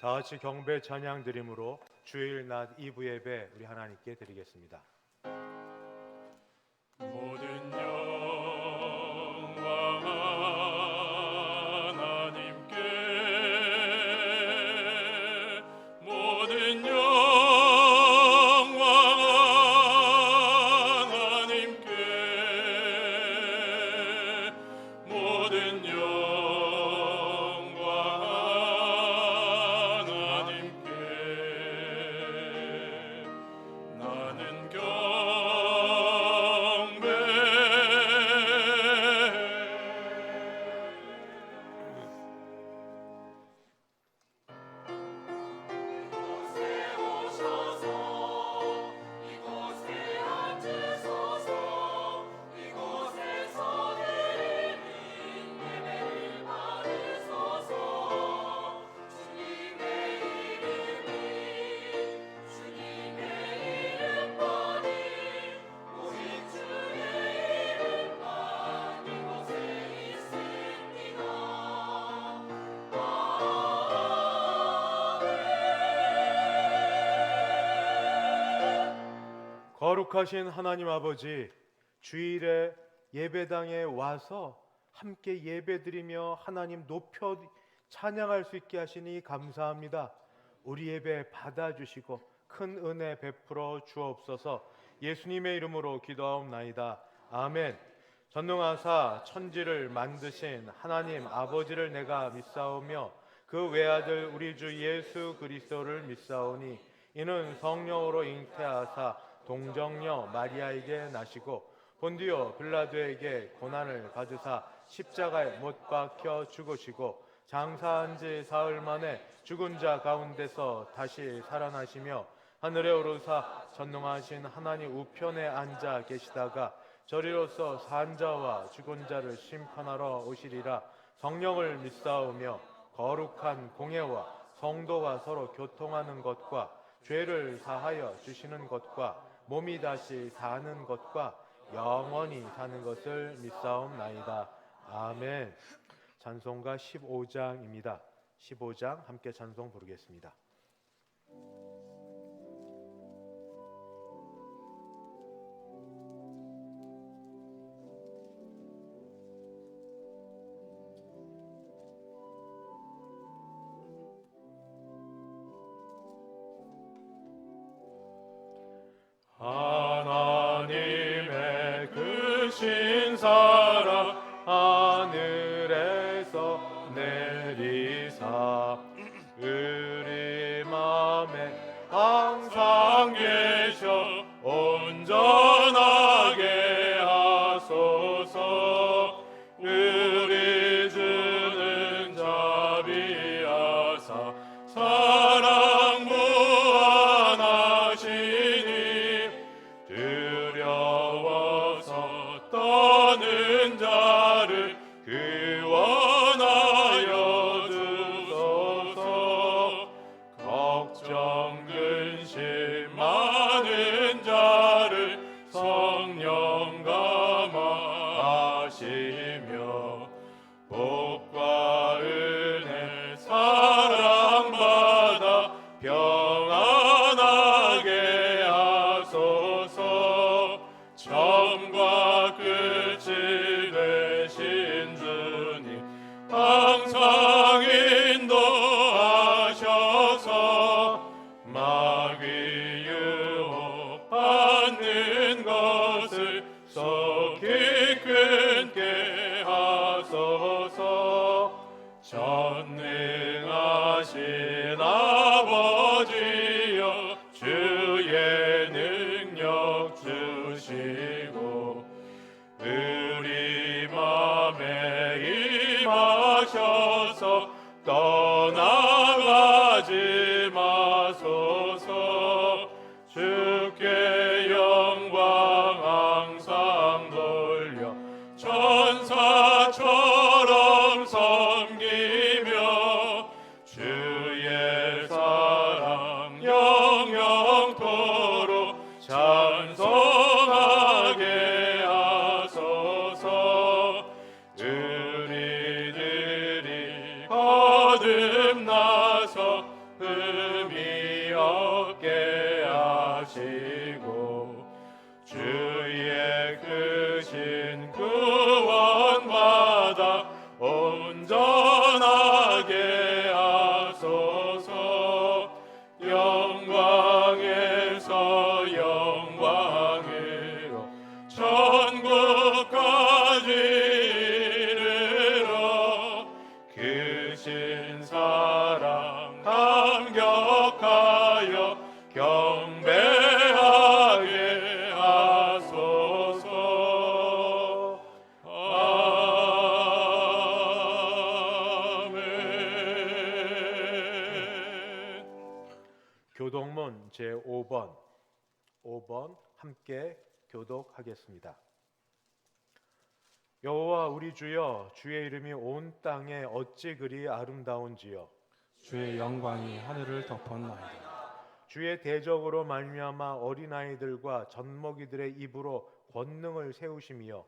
다 같이 경배 찬양 드림으로 주일 낮 2부 예배 우리 하나님께 드리겠습니다. 모든 영광 하나님께, 모든 영광 하나님께, 모든 영광 하나님께. 나는 거룩하신 하나님 아버지, 주일에 예배당에 와서 함께 예배드리며 하나님 높여 찬양할 수 있게 하시니 감사합니다. 우리 예배 받아주시고 큰 은혜 베풀어 주옵소서. 예수님의 이름으로 기도하옵나이다. 아멘. 전능하사 천지를 만드신 하나님 아버지를 내가 믿사오며 그 외아들 우리 주 예수 그리스도를 믿사오니 이는 성령으로 잉태하사 동정녀 마리아에게 나시고 본디오 빌라도에게 고난을 받으사 십자가에 못 박혀 죽으시고 장사한 지 사흘 만에 죽은 자 가운데서 다시 살아나시며 하늘에 오르사 전능하신 하나님 우편에 앉아 계시다가 저리로서 산 자와 죽은 자를 심판하러 오시리라. 성령을 믿사오며 거룩한 공예와 성도가 서로 교통하는 것과 죄를 사하여 주시는 것과 몸이 다시 사는 것과 영원히 사는 것을 믿사옵나이다. 아멘. 찬송가 15장입니다. 15장 함께 찬송 부르겠습니다. 하나님의 크신 사랑 하늘에서 내리사 우리 맘에 항상 계셔 온전하게 하소서. 우리 주는 자비하사 사랑 무한하시니 두려워서 떠는 자를 구원하여 주소서. 걱정 근심 많은 자를 성령 감화하시며 복과 은혜 사랑받아 평안하게 하소서. 처음과 끝이 되신 주님 항상 인도하셔서 마귀 유혹 받는 것을 속히 끊게 하소서. 전능하신 아버지여 주의 능력 주시고 우리 맘에 임하셔서 떠나가지 마소서. 주께 영광 항상 돌려 천사처럼 섬기며 주의 사랑 교독문 제5번 함께 교독하겠습니다. 여호와 우리 주여, 주의 이름이 온 땅에 어찌 그리 아름다운지요. 주의 영광이 하늘을 덮었나이다. 주의 대적으로 말미암아 어린아이들과 젖먹이들의 입으로 권능을 세우심이요.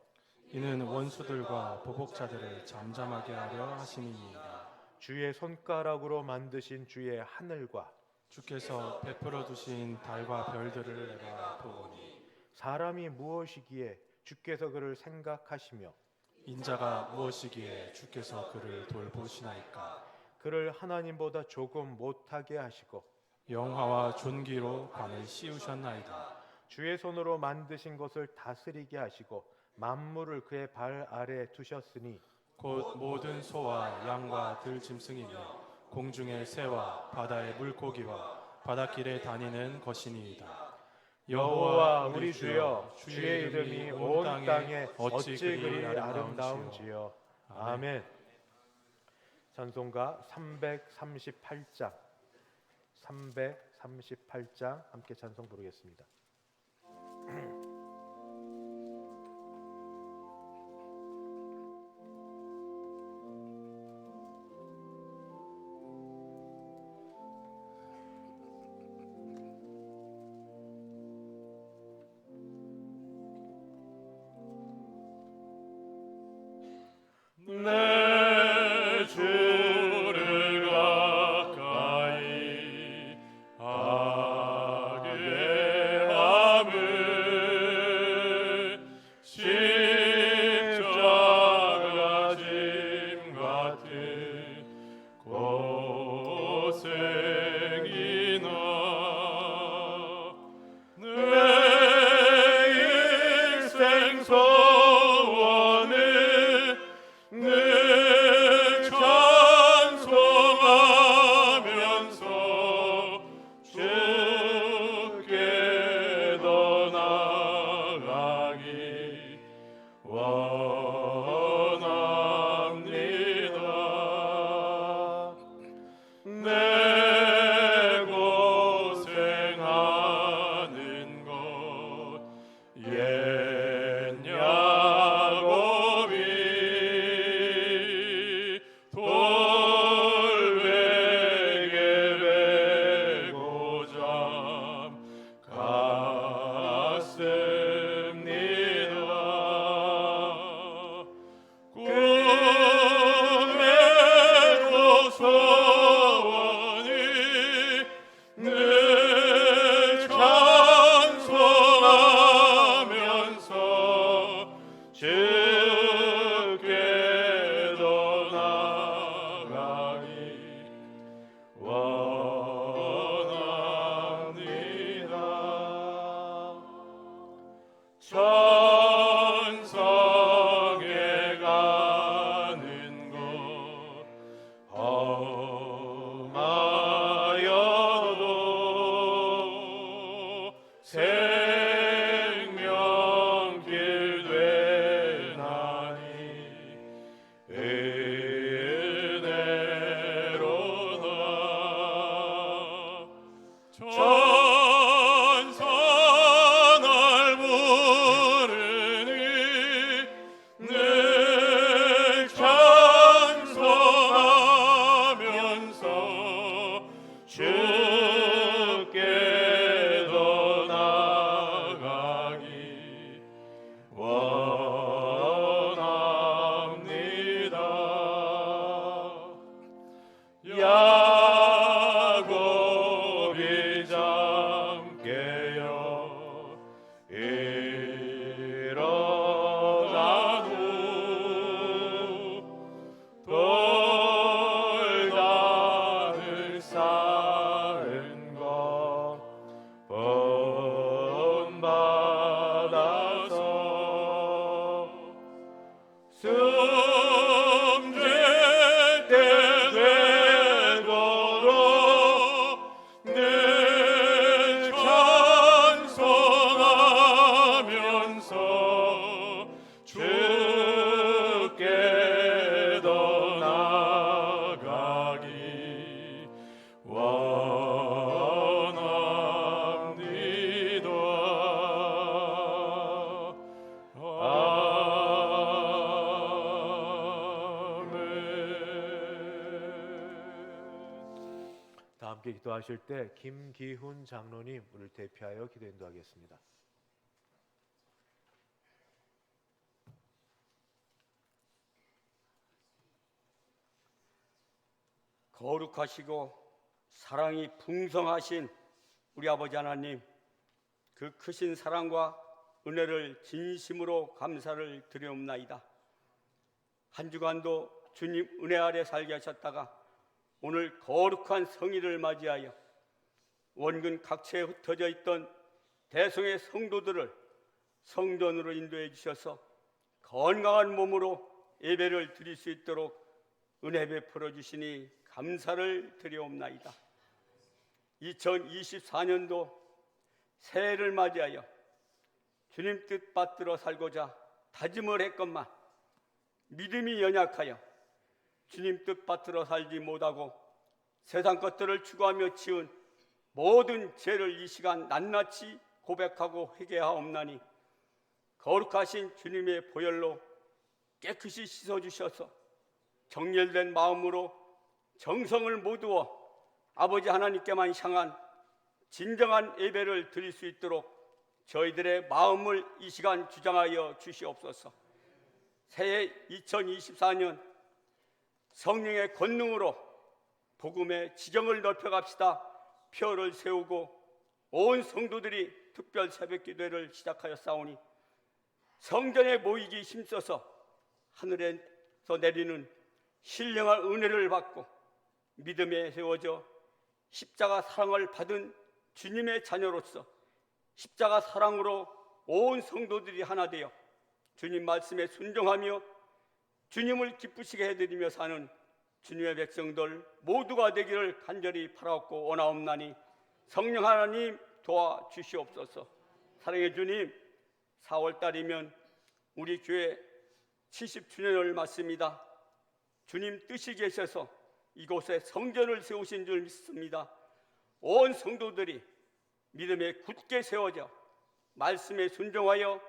이는 원수들과 보복자들을 잠잠하게 하려 하심이니이다. 주의 손가락으로 만드신 주의 하늘과 주께서 베풀어 두신 달과 별들을 내가 보오니 사람이 무엇이기에 주께서 그를 생각하시며 인자가 무엇이기에 주께서 그를 돌보시나이까. 그를 하나님보다 조금 못하게 하시고 영화와 존귀로 관을 씌우셨나이다. 주의 손으로 만드신 것을 다스리게 하시고 만물을 그의 발 아래 두셨으니 곧 모든 소와 양과 들짐승이며 공중의 새와 바다의 물고기와 바닷길에 다니는 것이니이다. 여호와 우리 주여, 주의 이름이 온 땅에 어찌 그리 아름다운지요. 아멘. 찬송가 338장 함께 찬송 부르겠습니다. 내 주를 가까이 하게 함은 십자가 짐 같은 고생이나 내 일생 소원을 늘 찬송하면서 주께 더 나아가기 원합니다. 내 고생하는 것 옛 야곱이 돌베개 베고 잠갔습니다. 꿈에도 소원이 늘 찬송하면서 주께 더 나아가기 원합니다. 천성에 가는 것 험하여도 생명길 되나니 은혜로다. 천사 날 부르니 늘 찬송하면서 주께 더 나아가기 원합니다. 야곱이 잠깨어 일어나도 돌다를 쌓아 인도하실 때 김기훈 장로님 우리를 대표하여 기도 인도하겠습니다. 거룩하시고 사랑이 풍성하신 우리 아버지 하나님, 그 크신 사랑과 은혜를 진심으로 감사를 드리옵나이다. 한 주간도 주님 은혜 아래 살게 하셨다가 오늘 거룩한 성일을 맞이하여 원근 각처에 흩어져 있던 대성의 성도들을 성전으로 인도해 주셔서 건강한 몸으로 예배를 드릴 수 있도록 은혜 베풀어 주시니 감사를 드리옵나이다. 2024년도 새해를 맞이하여 주님 뜻 받들어 살고자 다짐을 했건만 믿음이 연약하여 주님 뜻 받들어 살지 못하고 세상 것들을 추구하며 지은 모든 죄를 이 시간 낱낱이 고백하고 회개하옵나니 거룩하신 주님의 보혈로 깨끗이 씻어주셔서 정결된 마음으로 정성을 모두어 아버지 하나님께만 향한 진정한 예배를 드릴 수 있도록 저희들의 마음을 이 시간 주장하여 주시옵소서. 새해 2024년 성령의 권능으로 복음의 지경을 넓혀갑시다. 표를 세우고 온 성도들이 특별 새벽 기도회를 시작하였사오니 성전에 모이기 힘써서 하늘에서 내리는 신령한 은혜를 받고 믿음에 세워져 십자가 사랑을 받은 주님의 자녀로서 십자가 사랑으로 온 성도들이 하나 되어 주님 말씀에 순종하며 주님을 기쁘시게 해드리며 사는 주님의 백성들 모두가 되기를 간절히 바라옵고 원하옵나니 성령 하나님 도와주시옵소서. 사랑의 주님, 4월달이면 우리 교회 70주년을 맞습니다. 주님 뜻이 계셔서 이곳에 성전을 세우신 줄 믿습니다. 온 성도들이 믿음에 굳게 세워져 말씀에 순종하여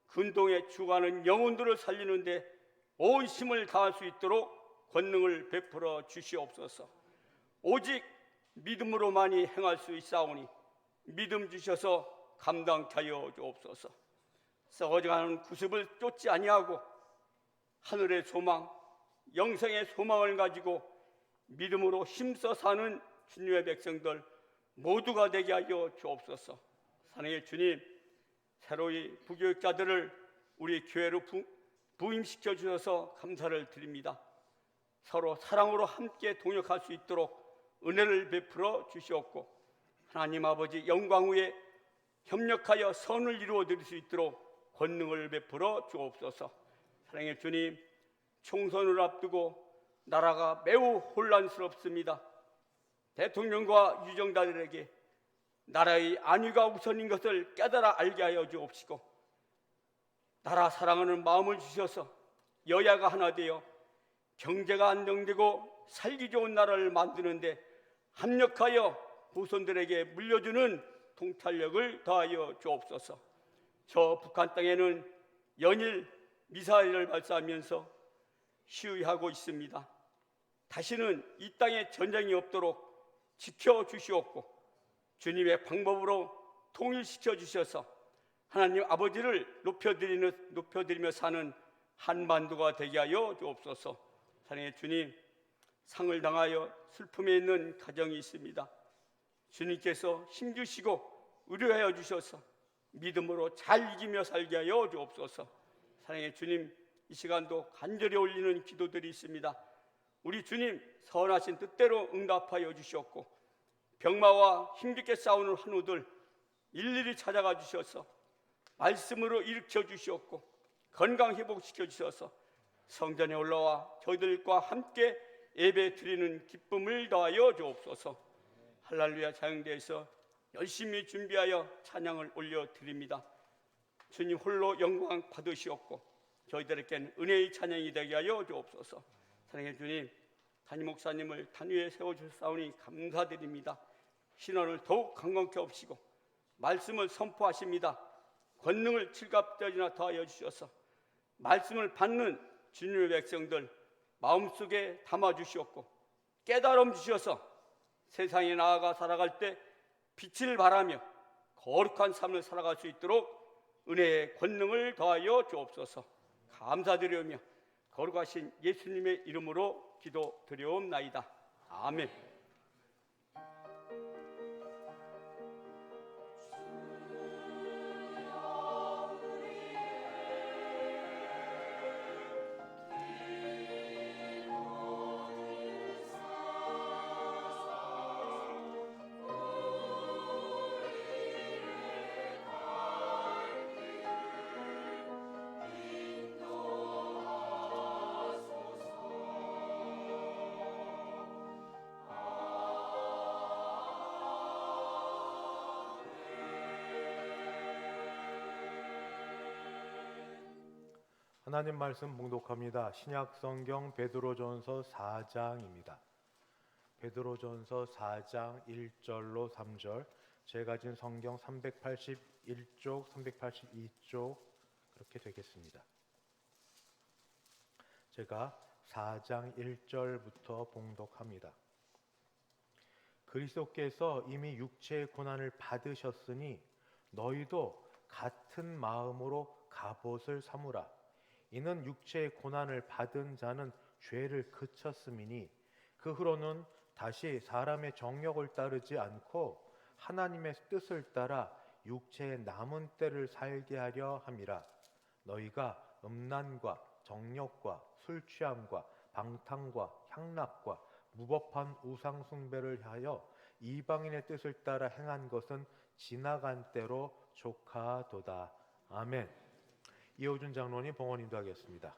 근동에 죽어가는 영혼들을 살리는데 온 힘을 다할 수 있도록 권능을 베풀어 주시옵소서. 오직 믿음으로만이 행할 수 있사오니 믿음 주셔서 감당케 하여 주옵소서. 썩어져가는 구습을 쫓지 아니하고 하늘의 소망, 영생의 소망을 가지고 믿음으로 힘써 사는 주님의 백성들 모두가 되게 하여 주옵소서. 사랑의 주님, 새로이 부교육자들을 우리 교회로 부임시켜 주셔서 감사를 드립니다. 서로 사랑으로 함께 동역할 수 있도록 은혜를 베풀어 주시옵고 하나님 아버지 영광 후에 협력하여 선을 이루어 드릴 수 있도록 권능을 베풀어 주옵소서. 사랑의 주님, 총선을 앞두고 나라가 매우 혼란스럽습니다. 대통령과 유정자들에게 나라의 안위가 우선인 것을 깨달아 알게 하여 주옵시고 나라 사랑하는 마음을 주셔서 여야가 하나 되어 경제가 안정되고 살기 좋은 나라를 만드는데 합력하여 후손들에게 물려주는 통찰력을 더하여 주옵소서. 저 북한 땅에는 연일 미사일을 발사하면서 시위하고 있습니다. 다시는 이 땅에 전쟁이 없도록 지켜주시옵고 주님의 방법으로 통일시켜 주셔서 하나님 아버지를 높여드리며 사는 한반도가 되게 하여 주옵소서. 사랑의 주님, 상을 당하여 슬픔에 있는 가정이 있습니다. 주님께서 힘주시고 의뢰하여 주셔서 믿음으로 잘 이기며 살게 하여 주옵소서. 사랑의 주님, 이 시간도 간절히 올리는 기도들이 있습니다. 우리 주님 선하신 뜻대로 응답하여 주시옵고 병마와 힘겹게 싸우는 환우들 일일이 찾아가 주셔서 말씀으로 일으켜 주시옵고 건강 회복시켜 주셔서 성전에 올라와 저희들과 함께 예배 드리는 기쁨을 더하여 주옵소서. 할렐루야 자영대에서 열심히 준비하여 찬양을 올려드립니다. 주님 홀로 영광 받으시옵고 저희들에게는 은혜의 찬양이 되게 하여 주옵소서. 사랑의 주님, 담임 목사님을 단위에 세워주사오니 감사드립니다. 신원을 더욱 강건케 하시고 말씀을 선포하십니다. 권능을 칠갑절이나 더하여 주셔서 말씀을 받는 주님의 백성들 마음속에 담아주시옵고 깨달음 주셔서 세상에 나아가 살아갈 때 빛을 발하며 거룩한 삶을 살아갈 수 있도록 은혜의 권능을 더하여 주옵소서. 감사드리며 거룩하신 예수님의 이름으로 기도드려옵나이다. 아멘. 하나님 말씀 봉독합니다. 신약 성경 베드로전서 4장입니다. 베드로전서 4장 1절로 3절, 제가 가진 성경 381쪽, 382쪽 그렇게 되겠습니다. 제가 4장 1절부터 봉독합니다. 그리스도께서 이미 육체의 고난을 받으셨으니 너희도 같은 마음으로 갑옷을 삼으라. 이는 육체의 고난을 받은 자는 죄를 그쳤음이니 그 후로는 다시 사람의 정욕을 따르지 않고 하나님의 뜻을 따라 육체의 남은 때를 살게 하려 함이라. 너희가 음란과 정욕과 술 취함과 방탕과 향락과 무법한 우상 숭배를 하여 이방인의 뜻을 따라 행한 것은 지나간 때로 족하도다. 아멘. 이호준 장로님 봉헌 인도하겠습니다.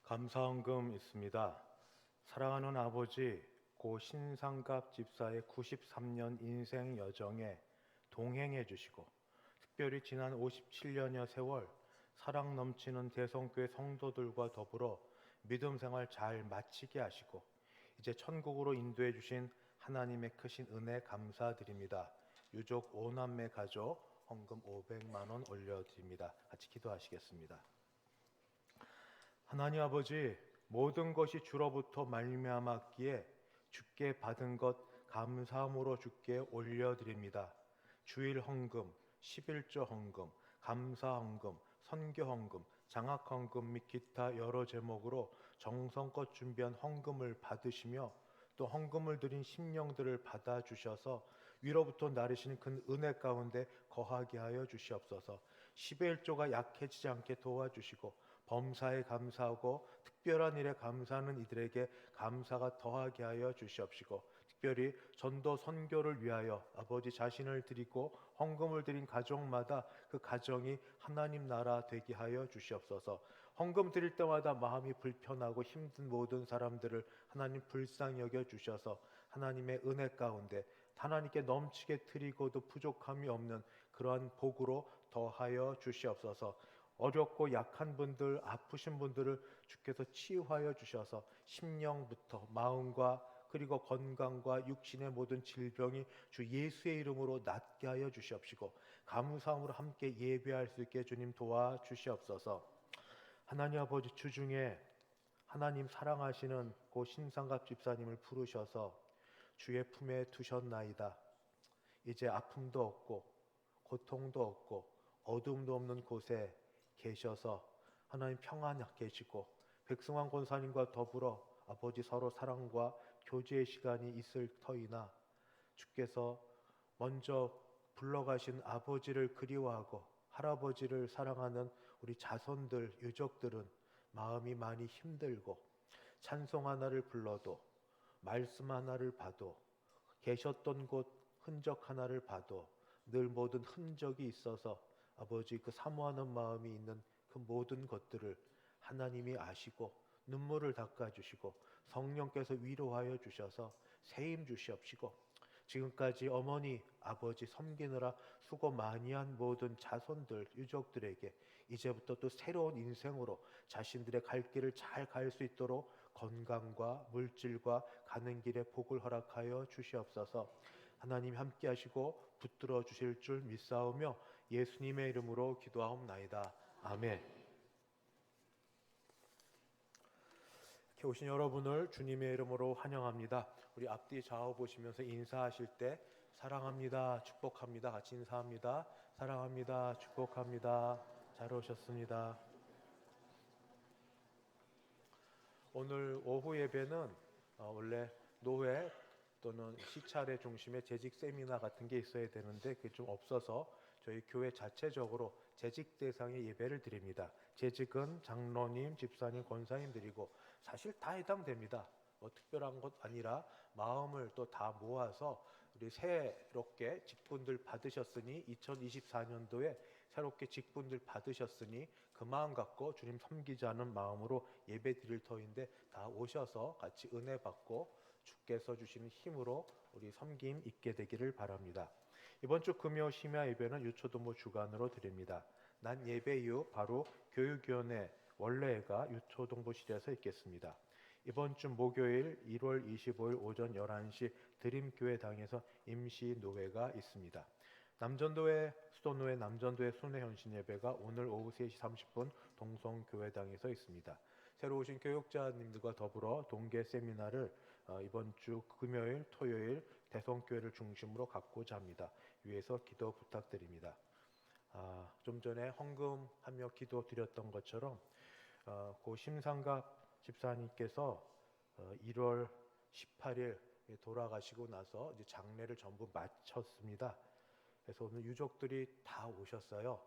감사헌금 있습니다. 사랑하는 아버지, 고 신상갑 집사의 93년 인생 여정에 동행해 주시고 특별히 지난 57년여 세월 사랑 넘치는 대성교회 성도들과 더불어 믿음 생활 잘 마치게 하시고 이제 천국으로 인도해 주신 하나님의 크신 은혜 감사드립니다. 유족 5남매 가족 헌금 500만 원 올려드립니다. 같이 기도하시겠습니다. 하나님 아버지, 모든 것이 주로부터 말미암았기에 주께 받은 것 감사함으로 주께 올려드립니다. 주일 헌금, 11조 헌금, 감사 헌금, 선교 헌금, 장학 헌금 및 기타 여러 제목으로 정성껏 준비한 헌금을 받으시며 또 헌금을 드린 심령들을 받아 주셔서 위로부터 나르시는 그 은혜 가운데 거하게 하여 주시옵소서. 10의 1조가 약해지지 않게 도와주시고 범사에 감사하고 특별한 일에 감사하는 이들에게 감사가 더하게 하여 주시옵시고, 특별히 전도 선교를 위하여 아버지 자신을 드리고 헌금을 드린 가정마다 그 가정이 하나님 나라 되게 하여 주시옵소서. 헌금 드릴 때마다 마음이 불편하고 힘든 모든 사람들을 하나님 불쌍히 여겨 주셔서 하나님의 은혜 가운데 하나님께 넘치게 드리고도 부족함이 없는 그러한 복으로 더하여 주시옵소서. 어렵고 약한 분들, 아프신 분들을 주께서 치유하여 주셔서 심령부터 마음과 그리고 건강과 육신의 모든 질병이 주 예수의 이름으로 낫게 하여 주시옵시고, 감사함으로 함께 예배할 수 있게 주님 도와주시옵소서. 하나님 아버지, 주중에 하나님 사랑하시는 고 신상갑 집사님을 부르셔서 주의 품에 두셨나이다. 이제 아픔도 없고 고통도 없고 어둠도 없는 곳에 계셔서 하나님 평안히 계시고 백승환 권사님과 더불어 아버지 서로 사랑과 교제의 시간이 있을 터이나, 주께서 먼저 불러가신 아버지를 그리워하고 할아버지를 사랑하는 우리 자손들, 유족들은 마음이 많이 힘들고 찬송 하나를 불러도, 말씀 하나를 봐도, 계셨던 곳 흔적 하나를 봐도 늘 모든 흔적이 있어서 아버지 그 사모하는 마음이 있는 그 모든 것들을 하나님이 아시고 눈물을 닦아주시고 성령께서 위로하여 주셔서 세임 주시옵시고, 지금까지 어머니 아버지 섬기느라 수고 많이 한 모든 자손들 유족들에게 이제부터 또 새로운 인생으로 자신들의 갈 길을 잘 갈 수 있도록 건강과 물질과 가는 길에 복을 허락하여 주시옵소서. 하나님 함께 하시고 붙들어 주실 줄 믿사오며 예수님의 이름으로 기도하옵나이다. 아멘. 이렇게 오신 여러분을 주님의 이름으로 환영합니다. 우리 앞뒤 좌우 보시면서 인사하실 때 사랑합니다, 축복합니다 같이 인사합니다. 사랑합니다, 축복합니다. 잘 오셨습니다. 오늘 오후 예배는 원래 노회 또는 시찰회 중심의 재직 세미나 같은 게 있어야 되는데 그게 좀 없어서 저희 교회 자체적으로 재직 대상의 예배를 드립니다. 재직은 장로님, 집사님, 권사님 드리고 사실 다 해당됩니다. 뭐 특별한 것 아니라 마음을 또 다 모아서 우리 새롭게 직분들 받으셨으니 2024년도에 새롭게 직분들 받으셨으니 그 마음 갖고 주님 섬기자는 마음으로 예배 드릴 터인데 다 오셔서 같이 은혜 받고 주께서 주시는 힘으로 우리 섬김 있게 되기를 바랍니다. 이번 주 금요 심야 예배는 유초동부 주간으로 드립니다. 난 예배 이후 바로 교육위원회 원래가 유초동부실에서 있겠습니다. 이번 주 목요일 1월 25일 오전 11시 드림교회당에서 임시 노회가 있습니다. 남전도회 수도노회 남전도회 순회현신 예배가 오늘 오후 3시 30분 동성교회당에서 있습니다. 새로 오신 교육자님들과 더불어 동계 세미나를 이번 주 금요일, 토요일 대성교회를 중심으로 갖고자 합니다. 위에서 기도 부탁드립니다. 좀 전에 헌금하며 기도 드렸던 것처럼 고 심상갑 집사님께서 1월 18일 돌아가시고 나서 이제 장례를 전부 마쳤습니다. 그래서 오늘 유족들이 다 오셨어요.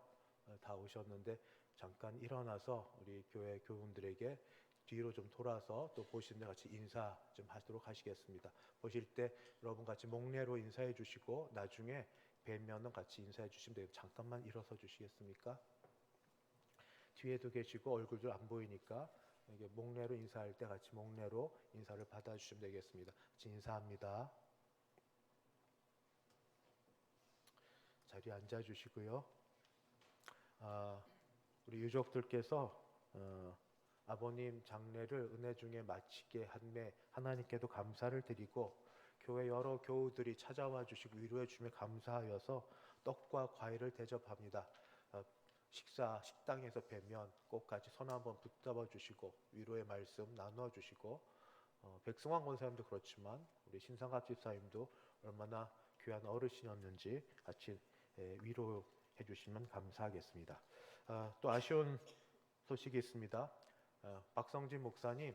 다 오셨는데 잠깐 일어나서 우리 교회 교우분들에게 뒤로 좀 돌아서 또 보시는데 같이 인사 좀 하도록 하시겠습니다. 보실 때 여러분 같이 목례로 인사해 주시고 나중에 뵈면은 같이 인사해 주시면 돼요. 잠깐만 일어서 주시겠습니까? 뒤에도 계시고 얼굴도 안 보이니까 이게 목례로 인사할 때 같이 목례로 인사를 받아주시면 되겠습니다. 같이 인사합니다. 자리에 앉아주시고요. 우리 유족들께서 아버님 장례를 은혜 중에 마치게 한매 하나님께도 감사를 드리고 교회 여러 교우들이 찾아와 주시고 위로해 주시며 감사하여서 떡과 과일을 대접합니다. 식당에서 뵈면 꼭 같이 손 한번 붙잡아 주시고 위로의 말씀 나누어 주시고 백승환 권사님도 그렇지만 우리 신상갑 집사님도 얼마나 귀한 어르신이었는지 같이 위로해 주시면 감사하겠습니다. 또 아쉬운 소식이 있습니다. 박성진 목사님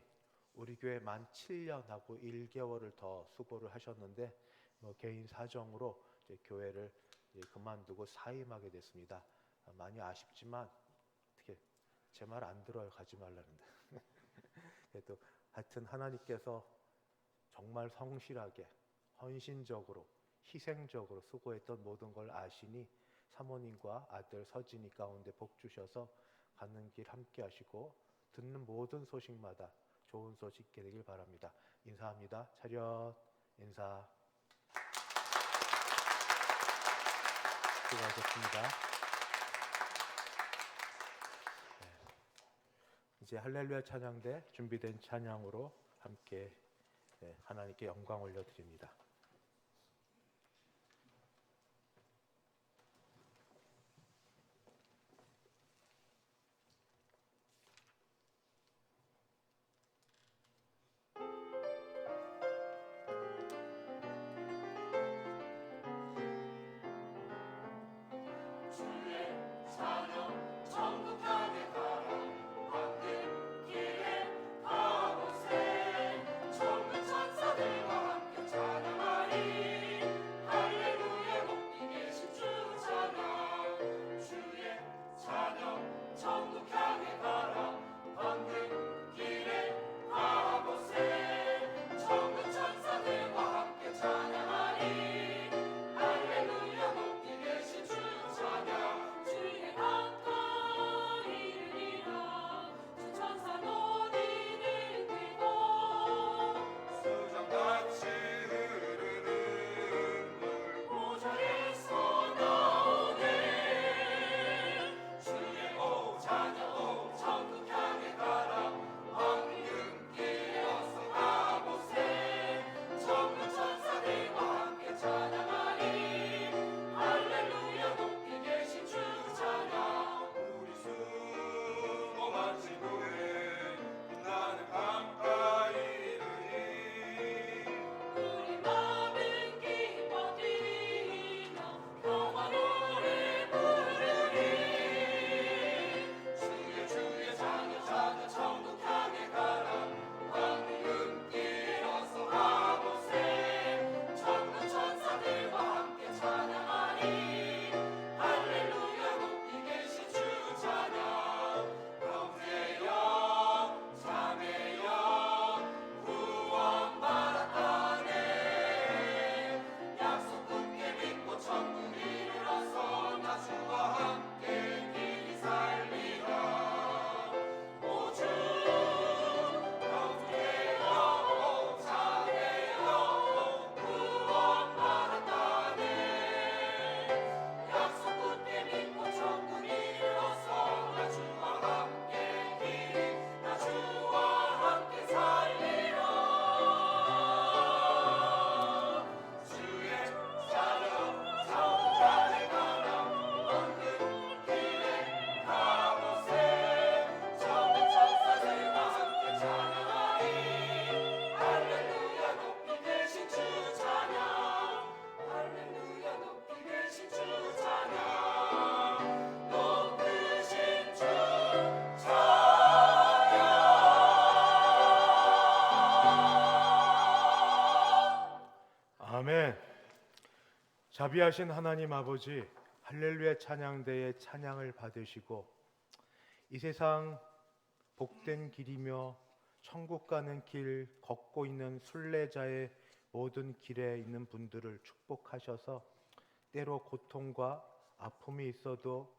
우리 교회 만 7년하고 1개월을 더 수고를 하셨는데 개인 사정으로 이제 교회를 이제 그만두고 사임하게 됐습니다. 많이 아쉽지만 어떻게 제 말 안 들어요. 가지 말라는데. 그래도 하여튼 하나님께서 정말 성실하게 헌신적으로 희생적으로 수고했던 모든 걸 아시니 사모님과 아들 서진이 가운데 복 주셔서 가는 길 함께 하시고 듣는 모든 소식마다 좋은 소식 있게 되길 바랍니다. 인사합니다. 차렷 인사. 수고하셨습니다. 네. 이제 할렐루야 찬양대 준비된 찬양으로 함께 하나님께 영광 올려드립니다. 아멘. 자비하신 하나님 아버지, 할렐루야 찬양대의 찬양을 받으시고 이 세상 복된 길이며 천국 가는 길 걷고 있는 순례자의 모든 길에 있는 분들을 축복하셔서 때로 고통과 아픔이 있어도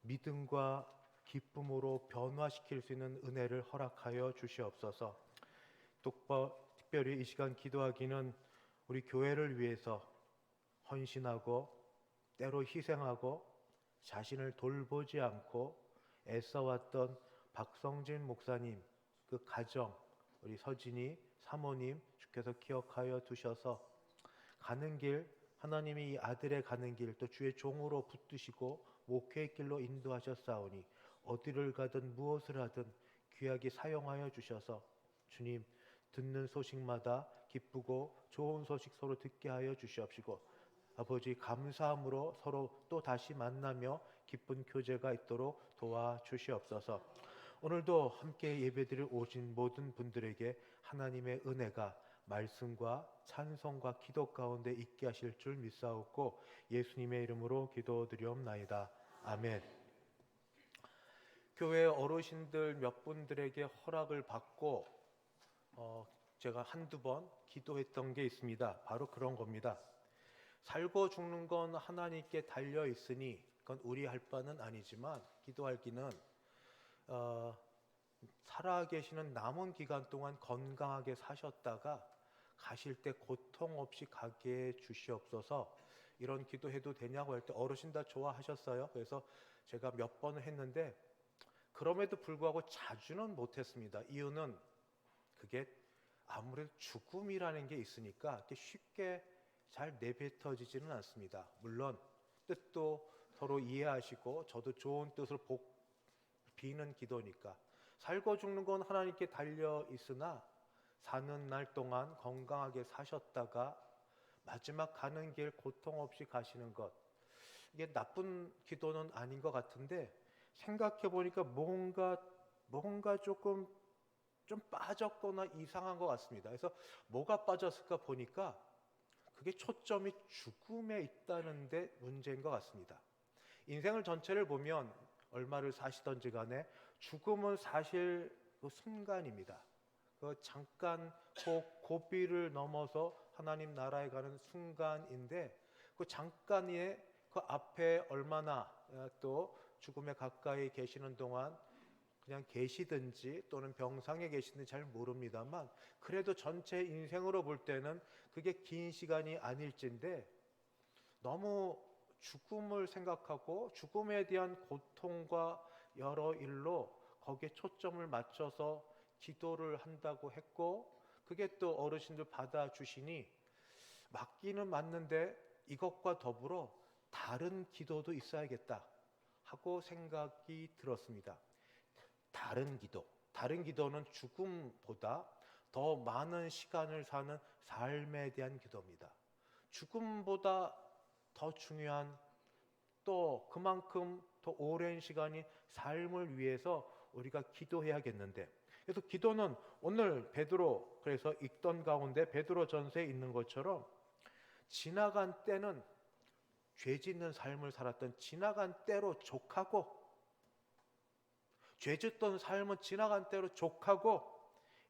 믿음과 기쁨으로 변화시킬 수 있는 은혜를 허락하여 주시옵소서. 특별히 이 시간 기도하기는 우리 교회를 위해서 헌신하고 때로 희생하고 자신을 돌보지 않고 애써왔던 박성진 목사님 그 가정, 우리 서진이 사모님 주께서 기억하여 두셔서 가는 길, 하나님이 이 아들의 가는 길 또 주의 종으로 붙드시고 목회의 길로 인도하셨사오니 어디를 가든 무엇을 하든 귀하게 사용하여 주셔서 주님 듣는 소식마다 기쁘고 좋은 소식 서로 듣게 하여 주시옵시고 아버지 감사함으로 서로 또 다시 만나며 기쁜 교제가 있도록 도와주시옵소서. 오늘도 함께 예배드릴 오신 모든 분들에게 하나님의 은혜가 말씀과 찬송과 기도 가운데 있게 하실 줄 믿사옵고 예수님의 이름으로 기도드리옵나이다. 아멘. 교회 어르신들 몇 분들에게 허락을 받고 제가 한두 번 기도했던 게 있습니다. 바로 그런 겁니다. 살고 죽는 건 하나님께 달려 있으니 그건 우리 할 바는 아니지만 기도할 기는 살아계시는 남은 기간 동안 건강하게 사셨다가 가실 때 고통 없이 가게 해 주시옵소서. 이런 기도해도 되냐고 할 때 어르신 다 좋아하셨어요. 그래서 제가 몇 번 했는데 그럼에도 불구하고 자주는 못했습니다. 이유는 그게 아무래도 죽음이라는 게 있으니까 이렇게 쉽게 잘 내뱉어지지는 않습니다. 물론 뜻도 서로 이해하시고 저도 좋은 뜻을 비는 기도니까 살고 죽는 건 하나님께 달려 있으나 사는 날 동안 건강하게 사셨다가 마지막 가는 길 고통 없이 가시는 것, 이게 나쁜 기도는 아닌 것 같은데 생각해 보니까 뭔가 조금 좀 빠졌거나 이상한 것 같습니다. 그래서 뭐가 빠졌을까 보니까 그게 초점이 죽음에 있다는 데 문제인 것 같습니다. 인생을 전체를 보면 얼마를 사시던지 간에 죽음은 사실 그 순간입니다. 그 잠깐 고비를 넘어서 하나님 나라에 가는 순간인데 그 잠깐의 그 앞에 얼마나 또 죽음에 가까이 계시는 동안 그냥 계시든지 또는 병상에 계시든지 잘 모릅니다만 그래도 전체 인생으로 볼 때는 그게 긴 시간이 아닐진데 너무 죽음을 생각하고 죽음에 대한 고통과 여러 일로 거기에 초점을 맞춰서 기도를 한다고 했고 그게 또 어르신들 받아주시니 맞기는 맞는데 이것과 더불어 다른 기도도 있어야겠다 하고 생각이 들었습니다. 다른 기도는 죽음보다 더 많은 시간을 사는 삶에 대한 기도입니다. 죽음보다 더 중요한 또 그만큼 더 오랜 시간이 삶을 위해서 우리가 기도해야겠는데 그래서 기도는 오늘 베드로 그래서 읽던 가운데 베드로전서에 있는 것처럼 지나간 때는 죄 짓는 삶을 살았던 지나간 때로 족하고 죄 짓던 삶은 지나간 때로 족하고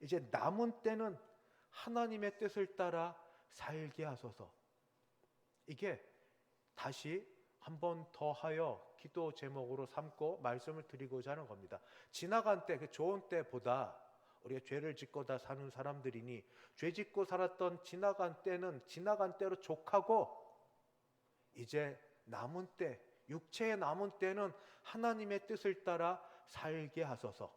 이제 남은 때는 하나님의 뜻을 따라 살게 하소서. 이게 다시 한 번 더 하여 기도 제목으로 삼고 말씀을 드리고자 하는 겁니다. 지나간 때, 그 좋은 때보다 우리가 죄를 짓고 다 사는 사람들이니 죄 짓고 살았던 지나간 때는 지나간 때로 족하고 이제 남은 때, 육체의 남은 때는 하나님의 뜻을 따라 살게 하소서.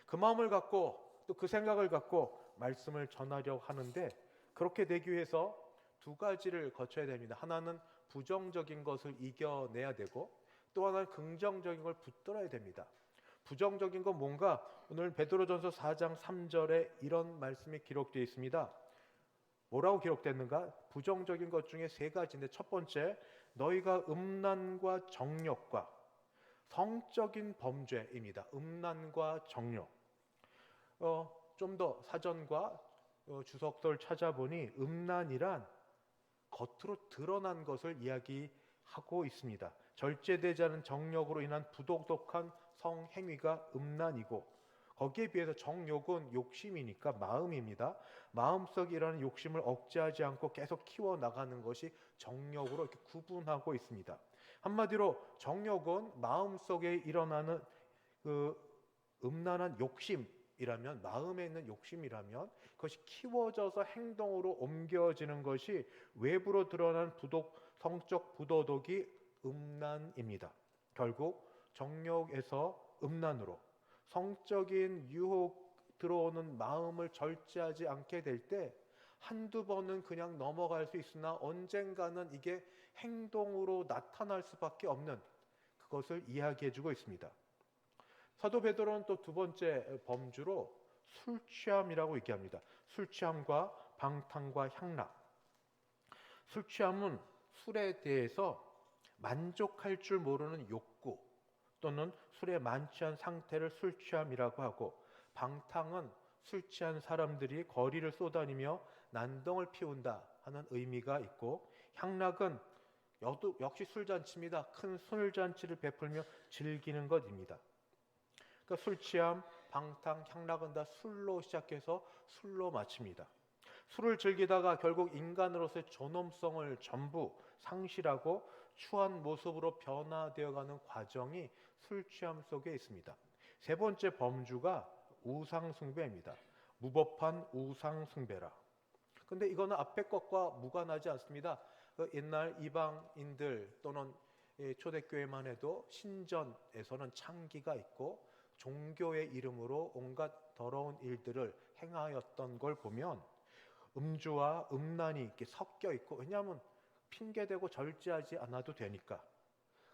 그 마음을 갖고 또 그 생각을 갖고 말씀을 전하려고 하는데 그렇게 되기 위해서 두 가지를 거쳐야 됩니다. 하나는 부정적인 것을 이겨내야 되고 또 하나는 긍정적인 걸 붙들어야 됩니다. 부정적인 건 뭔가 오늘 베드로전서 4장 3절에 이런 말씀이 기록되어 있습니다. 뭐라고 기록됐는가? 부정적인 것 중에 세 가지인데 첫 번째, 너희가 음란과 정욕과 성적인 범죄입니다. 음란과 정욕. 좀 더 사전과 주석서를 찾아보니 음란이란 겉으로 드러난 것을 이야기하고 있습니다. 절제되지 않은 정욕으로 인한 부도덕한 성행위가 음란이고 거기에 비해서 정욕은 욕심이니까 마음입니다. 마음속에 일어나는 욕심을 억제하지 않고 계속 키워나가는 것이 정욕으로 이렇게 구분하고 있습니다. 한마디로 정욕은 마음속에 일어나는 그 음란한 욕심이라면 마음에 있는 욕심이라면 그것이 키워져서 행동으로 옮겨지는 것이 외부로 드러난 성적 부도덕이 음란입니다. 결국 정욕에서 음란으로 성적인 유혹 들어오는 마음을 절제하지 않게 될 때 한두 번은 그냥 넘어갈 수 있으나 언젠가는 이게 행동으로 나타날 수밖에 없는 그것을 이야기해주고 있습니다. 사도 베드로는 또 두 번째 범주로 술 취함이라고 얘기합니다. 술 취함과 방탕과 향락. 술 취함은 술에 대해서 만족할 줄 모르는 욕구 또는 술에 만취한 상태를 술 취함이라고 하고, 방탕은 술 취한 사람들이 거리를 쏘다니며 난동을 피운다 하는 의미가 있고, 향락은 역시 술잔치입니다. 큰 술잔치를 베풀며 즐기는 것입니다. 그러니까 술 취함, 방탕, 향락은 다 술로 시작해서 술로 마칩니다. 술을 즐기다가 결국 인간으로서의 존엄성을 전부 상실하고 추한 모습으로 변화되어가는 과정이 술 취함 속에 있습니다. 세 번째 범주가 우상숭배입니다. 무법한 우상숭배라. 근데 이거는 앞에 것과 무관하지 않습니다. 옛날 이방인들 또는 초대교회만 해도 신전에서는 창기가 있고 종교의 이름으로 온갖 더러운 일들을 행하였던 걸 보면 음주와 음란이 이렇게 섞여 있고, 왜냐하면 핑계대고 절제하지 않아도 되니까.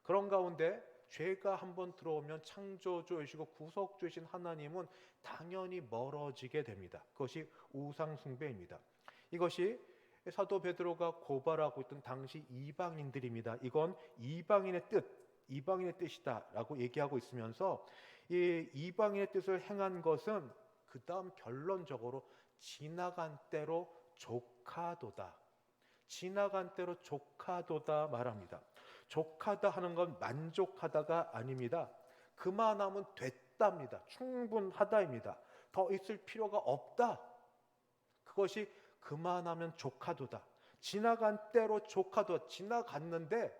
그런 가운데 죄가 한번 들어오면 창조주이시고 구속주이신 하나님은 당연히 멀어지게 됩니다. 그것이 우상숭배입니다. 이것이 사도 베드로가 고발하고 있던 당시 이방인들입니다. 이건 이방인의 뜻이다라고 얘기하고 있으면서 이 이방인의 뜻을 행한 것은 그 다음 결론적으로 지나간 때로 족하도다. 지나간 때로 족하도다 말합니다. 족하다 하는 건 만족하다가 아닙니다. 그만하면 됐답니다. 충분하다입니다. 더 있을 필요가 없다. 그것이 그만하면 족하도다. 지나간 때로 족하도다. 지나갔는데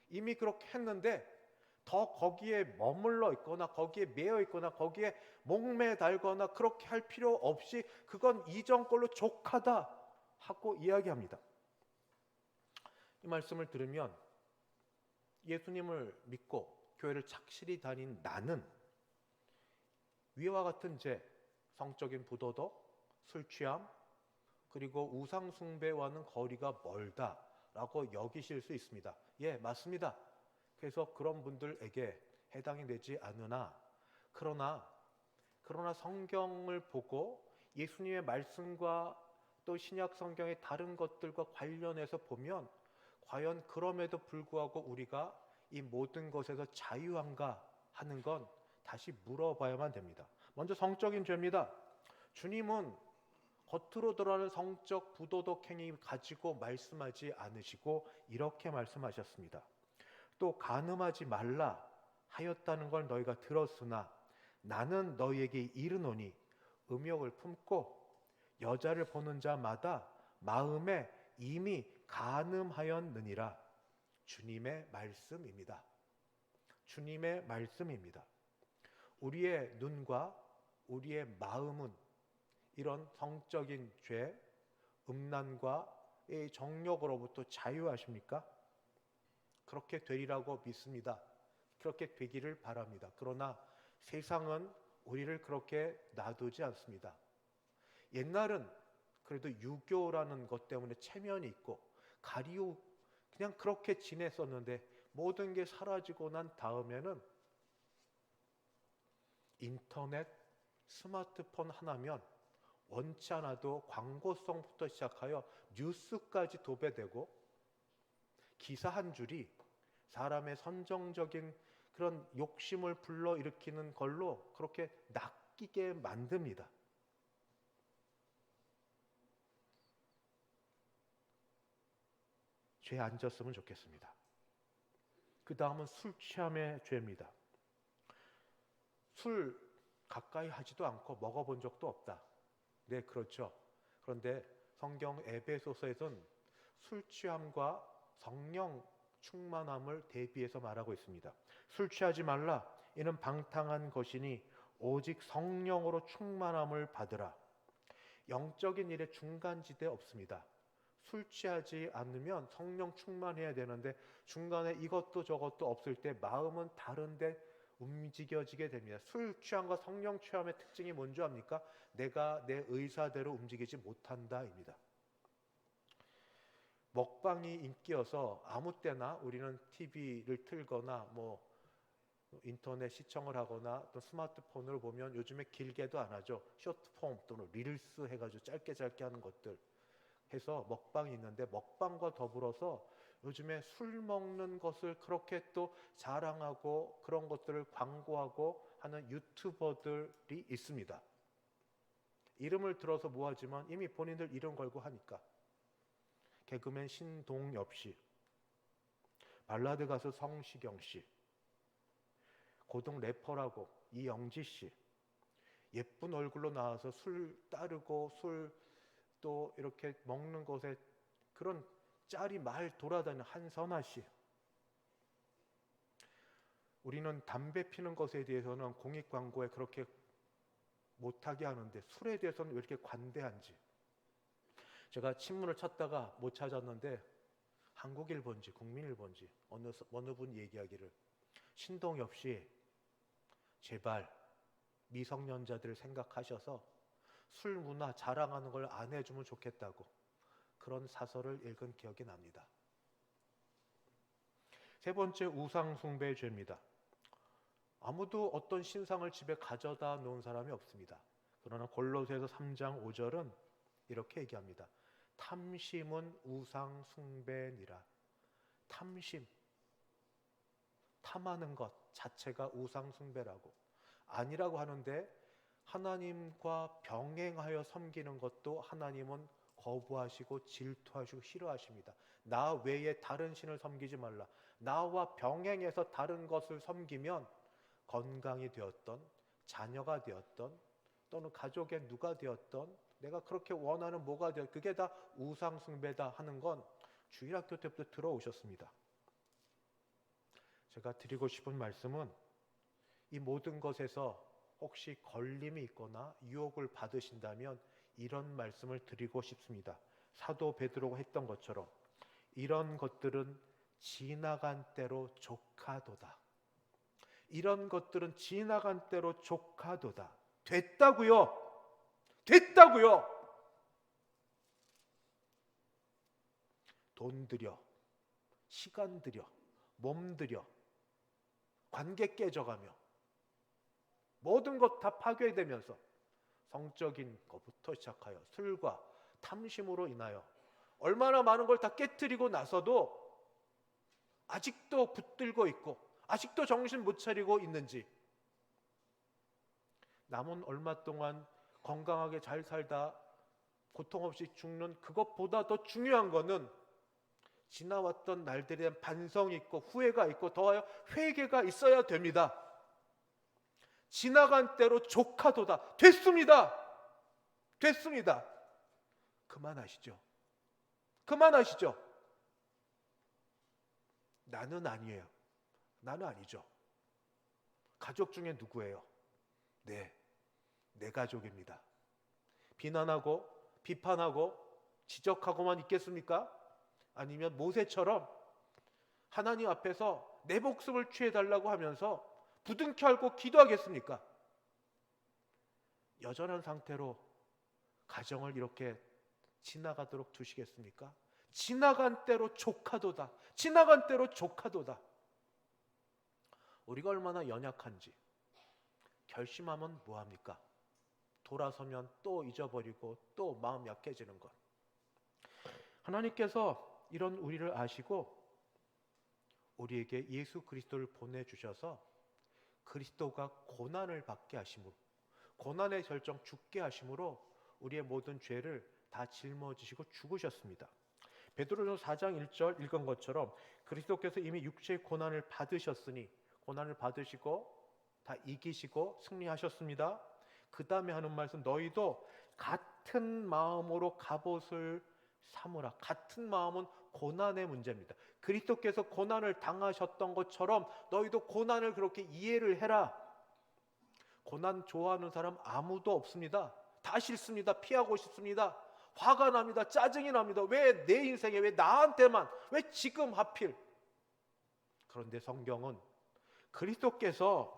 이미 그렇게 했는데 더 거기에 머물러 있거나 거기에 매여 있거나 거기에 목매달거나 그렇게 할 필요 없이 그건 이전 걸로 족하다 하고 이야기합니다. 이 말씀을 들으면 예수님을 믿고 교회를 착실히 다닌 나는 위와 같은 죄, 성적인 부도덕, 술 취함, 그리고 우상숭배와는 거리가 멀다라고 여기실 수 있습니다. 예, 맞습니다. 그래서 그런 분들에게 해당이 되지 않으나 그러나 성경을 보고 예수님의 말씀과 또 신약 성경의 다른 것들과 관련해서 보면 과연 그럼에도 불구하고 우리가 이 모든 것에서 자유한가 하는 건 다시 물어봐야만 됩니다. 먼저 성적인 죄입니다. 주님은 겉으로 드러나는 성적 부도덕 행위 가지고 말씀하지 않으시고 이렇게 말씀하셨습니다. 또 간음하지 말라 하였다는 걸 너희가 들었으나 나는 너희에게 이르노니 음욕을 품고 여자를 보는 자마다 마음에 이미 간음하였느니라. 주님의 말씀입니다. 주님의 말씀입니다. 우리의 눈과 우리의 마음은 이런 성적인 죄, 음란과 이 정욕으로부터 자유하십니까? 그렇게 되리라고 믿습니다. 그렇게 되기를 바랍니다. 그러나 세상은 우리를 그렇게 놔두지 않습니다. 옛날은 그래도 유교라는 것 때문에 체면이 있고 가리우 그냥 그렇게 지냈었는데 모든 게 사라지고 난 다음에는 인터넷, 스마트폰 하나면 원치 않아도 광고성부터 시작하여 뉴스까지 도배되고 기사 한 줄이 사람의 선정적인 그런 욕심을 불러일으키는 걸로 그렇게 낚이게 만듭니다. 죄 안 졌으면 좋겠습니다. 그 다음은 술 취함의 죄입니다. 술 가까이 하지도 않고 먹어본 적도 없다. 네, 그렇죠. 그런데 성경 에베소서에서는 술 취함과 성령 충만함을 대비해서 말하고 있습니다. 술 취하지 말라. 이는 방탕한 것이니 오직 성령으로 충만함을 받으라. 영적인 일에 중간지대 없습니다. 술 취하지 않으면 성령 충만해야 되는데 중간에 이것도 저것도 없을 때 마음은 다른데 움직여지게 됩니다. 술 취함과 성령 취함의 특징이 뭔지 압니까? 내가 내 의사대로 움직이지 못한다입니다. 먹방이 인기여서 아무 때나 우리는 TV를 틀거나 뭐 인터넷 시청을 하거나 또 스마트폰으로 보면 요즘에 길게도 안 하죠. 쇼트폼 또는 릴스 해가지고 짧게 하는 것들. 해서 먹방이 있는데 먹방과 더불어서 요즘에 술 먹는 것을 그렇게 또 자랑하고 그런 것들을 광고하고 하는 유튜버들이 있습니다. 이름을 들어서 뭐하지만 이미 본인들 이름 걸고 하니까. 개그맨 신동엽 씨, 발라드 가수 성시경 씨, 고등 래퍼라고 이영지 씨, 예쁜 얼굴로 나와서 술 따르고 술 또 이렇게 먹는 것에 그런 짤이 말 돌아다니는 한선아 씨. 우리는 담배 피는 것에 대해서는 공익 광고에 그렇게 못하게 하는데 술에 대해서는 왜 이렇게 관대한지. 제가 친문을 찾다가 못 찾았는데 한국일보인지 국민일보인지 어느 분 얘기하기를, 신동엽 씨 제발 미성년자들을 생각하셔서 술 문화 자랑하는 걸 안 해주면 좋겠다고 그런 사설을 읽은 기억이 납니다. 세 번째, 우상 숭배의 죄입니다. 아무도 어떤 신상을 집에 가져다 놓은 사람이 없습니다. 그러나 골로새서 3장 5절은 이렇게 얘기합니다. 탐심은 우상 숭배니라. 탐심, 탐하는 것 자체가 우상 숭배라고. 아니라고 하는데 하나님과 병행하여 섬기는 것도 하나님은 거부하시고 질투하시고 싫어하십니다. 나 외에 다른 신을 섬기지 말라. 나와 병행해서 다른 것을 섬기면 건강이 되었던, 자녀가 되었던, 또는 가족의 누가 되었던, 내가 그렇게 원하는 뭐가 되었던, 그게 다 우상 숭배다 하는 건 주일학교 때부터 들어오셨습니다. 제가 드리고 싶은 말씀은 이 모든 것에서 혹시 걸림이 있거나 유혹을 받으신다면 이런 말씀을 드리고 싶습니다. 사도 베드로가 했던 것처럼 이런 것들은 지나간 때로 조카도다. 이런 것들은 지나간 때로 조카도다. 됐다고요. 됐다고요. 돈 들여, 시간 들여, 몸 들여, 관계 깨져가며 모든 것 다 파괴되면서 성적인 것부터 시작하여 술과 탐심으로 인하여 얼마나 많은 걸 다 깨뜨리고 나서도 아직도 붙들고 있고 아직도 정신 못 차리고 있는지, 남은 얼마 동안 건강하게 잘 살다 고통 없이 죽는 그것보다 더 중요한 거는 지나왔던 날들에 대한 반성이 있고 후회가 있고 더하여 회개가 있어야 됩니다. 지나간 때로 조카도다. 됐습니다. 됐습니다. 그만하시죠. 그만하시죠. 나는 아니에요. 나는 아니죠. 가족 중에 누구예요? 네, 내 가족입니다. 비난하고 비판하고 지적하고만 있겠습니까? 아니면 모세처럼 하나님 앞에서 내 목숨을 취해달라고 하면서 부둥켜 안고 기도하겠습니까? 여전한 상태로 가정을 이렇게 지나가도록 두시겠습니까? 지나간 대로 조카도다. 지나간 대로 조카도다. 우리가 얼마나 연약한지 결심하면 뭐합니까? 돌아서면 또 잊어버리고 또 마음 약해지는 것. 하나님께서 이런 우리를 아시고 우리에게 예수 그리스도를 보내주셔서 그리스도가 고난을 받게 하심으로, 고난의 결정 죽게 하심으로 우리의 모든 죄를 다 짊어지시고 죽으셨습니다. 베드로전서 4장 1절 읽은 것처럼 그리스도께서 이미 육체의 고난을 받으셨으니, 고난을 받으시고 다 이기시고 승리하셨습니다. 그 다음에 하는 말씀, 너희도 같은 마음으로 갑옷을 삼으라. 같은 마음은 고난의 문제입니다. 그리스도께서 고난을 당하셨던 것처럼 너희도 고난을 그렇게 이해를 해라. 고난 좋아하는 사람 아무도 없습니다. 다 싫습니다. 피하고 싶습니다. 화가 납니다. 짜증이 납니다. 왜 내 인생에, 왜 나한테만, 왜 지금 하필. 그런데 성경은 그리스도께서